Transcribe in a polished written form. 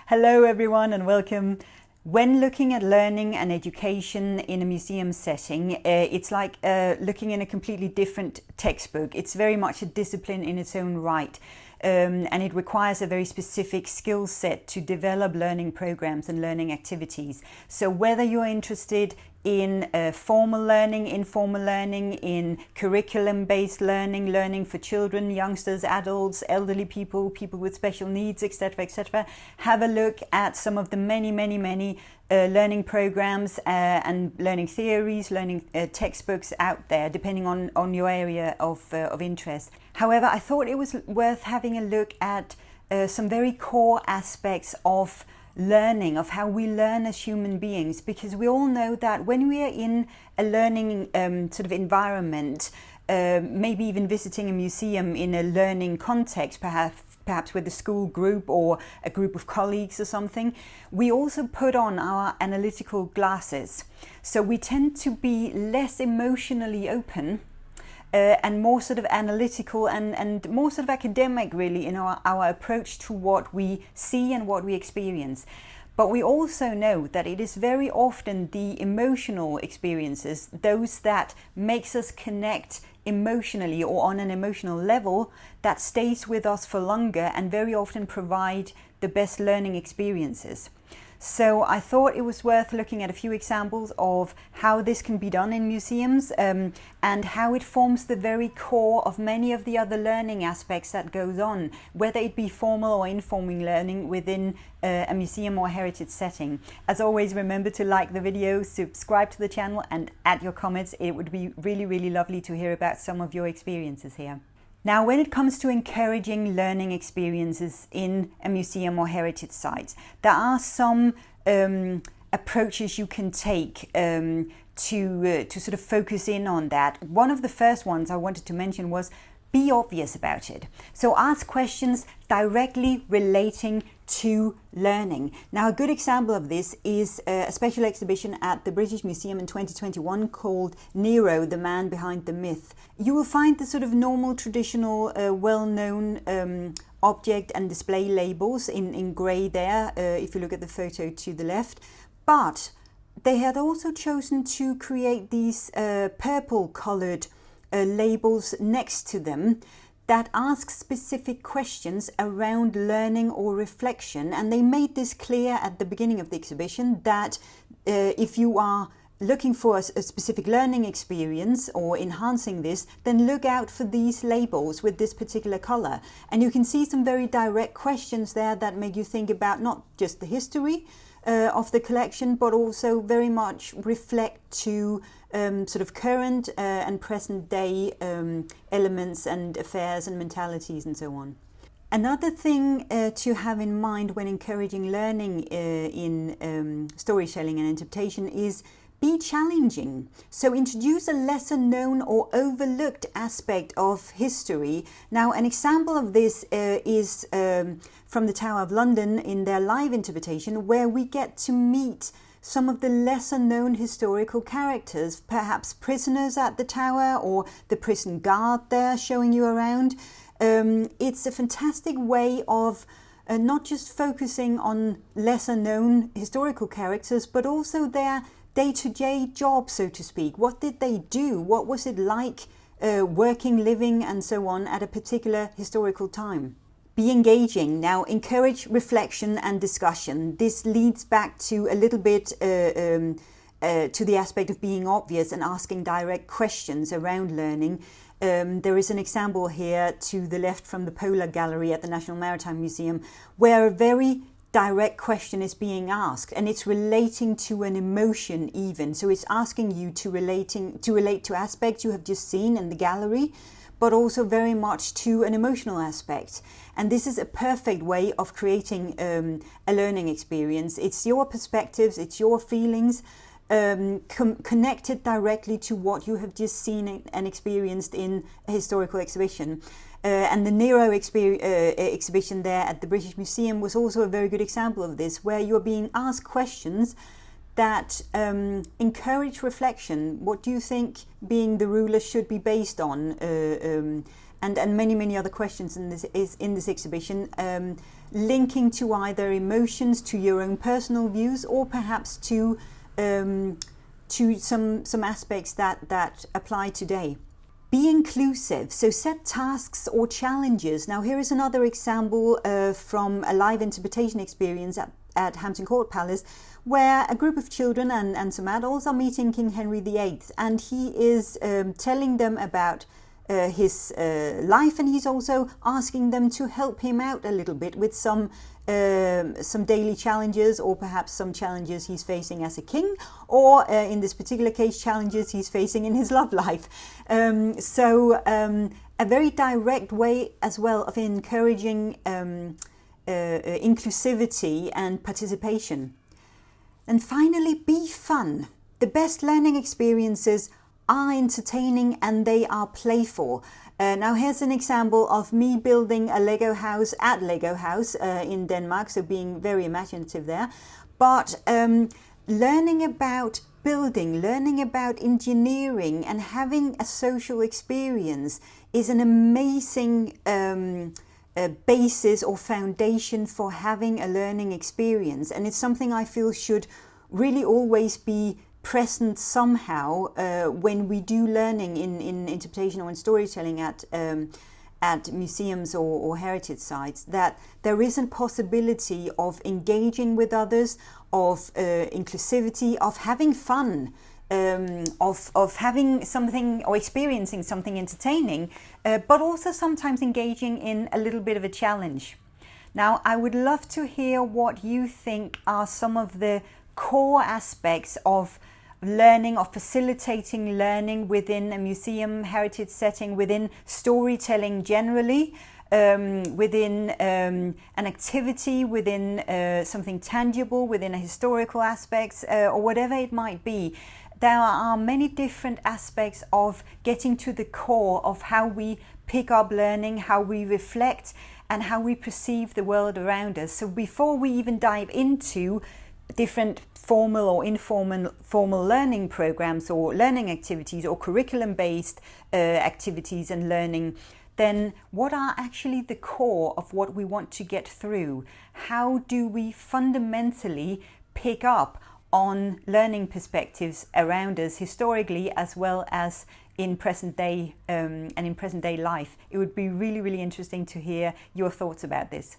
Hello everyone and welcome. When looking at learning and education in a museum setting, it's like looking in a completely different textbook. It's very much a discipline in its own right. And it requires a very specific skill set to develop learning programs and learning activities. So whether you're interested in formal learning, informal learning, in curriculum-based learning, learning for children, youngsters, adults, elderly people, people with special needs, etc., have a look at some of the many learning programs and learning theories, learning textbooks out there, depending on your area of interest. However, I thought it was worth having a look at some very core aspects of learning, of how we learn as human beings, because we all know that when we are in a learning sort of environment, maybe even visiting a museum in a learning context, perhaps with a school group or a group of colleagues or something, we also put on our analytical glasses. So we tend to be less emotionally open and more sort of analytical and more sort of academic really in our approach to what we see and what we experience. But we also know that it is very often the emotional experiences, those that makes us connect emotionally or on an emotional level, that stays with us for longer and very often provide the best learning experiences. So I thought it was worth looking at a few examples of how this can be done in museums and how it forms the very core of many of the other learning aspects that goes on, whether it be formal or informal learning within a museum or heritage setting. As always, remember to like the video, subscribe to the channel and add your comments. It would be really lovely to hear about some of your experiences here. Now, when it comes to encouraging learning experiences in a museum or heritage site, there are some approaches you can take to sort of focus in on that. One of the first ones I wanted to mention was be obvious about it. So ask questions directly relating to learning. Now, a good example of this is a special exhibition at the British Museum in 2021 called Nero, the Man Behind the Myth. You will find the sort of normal, traditional, well-known object and display labels in grey there, if you look at the photo to the left. But they had also chosen to create these purple-coloured labels next to them that ask specific questions around learning or reflection. And they made this clear at the beginning of the exhibition that if you are looking for a specific learning experience or enhancing this, then look out for these labels with this particular color. And you can see some very direct questions there that make you think about not just the history of the collection, but also very much reflect to sort of current and present day elements and affairs and mentalities and so on. Another thing to have in mind when encouraging learning in storytelling and interpretation is be challenging. So introduce a lesser known or overlooked aspect of history. Now, an example of this is from the Tower of London in their live interpretation, where we get to meet some of the lesser known historical characters, perhaps prisoners at the tower or the prison guard there showing you around. It's a fantastic way of not just focusing on lesser known historical characters, but also their day-to-day job, so to speak. What did they do? What was it like working, living and so on at a particular historical time? Be engaging. Now, encourage reflection and discussion. This leads back to a little bit to the aspect of being obvious and asking direct questions around learning. There is an example here to the left from the Polar Gallery at the National Maritime Museum, where a very direct question is being asked, and it's relating to an emotion even. So it's asking you to relate to aspects you have just seen in the gallery, but also very much to an emotional aspect. And this is a perfect way of creating a learning experience. It's your perspectives, it's your feelings, connected directly to what you have just seen and experienced in a historical exhibition. And the Nero exhibition there at the British Museum was also a very good example of this, where you're being asked questions that encourage reflection. What do you think being the ruler should be based on? and many other questions in this exhibition, linking to either emotions, to your own personal views, or perhaps to some aspects that apply today. Be inclusive, so set tasks or challenges. Now here is another example from a live interpretation experience at Hampton Court Palace, where a group of children and some adults are meeting King Henry VIII, and he is telling them about his life, and he's also asking them to help him out a little bit with some daily challenges, or perhaps some challenges he's facing as a king, or in this particular case, challenges he's facing in his love life. A very direct way as well of encouraging inclusivity and participation. And finally, be fun. The best learning experiences are entertaining and they are playful. Now here's an example of me building a Lego house at Lego House in Denmark, so being very imaginative there. But learning about building, learning about engineering and having a social experience is an amazing basis or foundation for having a learning experience. And it's something I feel should really always be present somehow when we do learning in interpretation or in storytelling at museums or heritage sites, that there is a possibility of engaging with others, of inclusivity, of having fun, of having something or experiencing something entertaining, but also sometimes engaging in a little bit of a challenge. Now, I would love to hear what you think are some of the core aspects of learning, of facilitating learning within a museum heritage setting, within storytelling generally, within an activity, within something tangible, within a historical aspects, or whatever it might be. There are many different aspects of getting to the core of how we pick up learning, how we reflect, and how we perceive the world around us. So before we even dive into different formal or informal learning programs or learning activities or curriculum-based activities and learning, then what are actually the core of what we want to get through? How do we fundamentally pick up on learning perspectives around us historically as well as in present day and in present day life? It would be really interesting to hear your thoughts about this.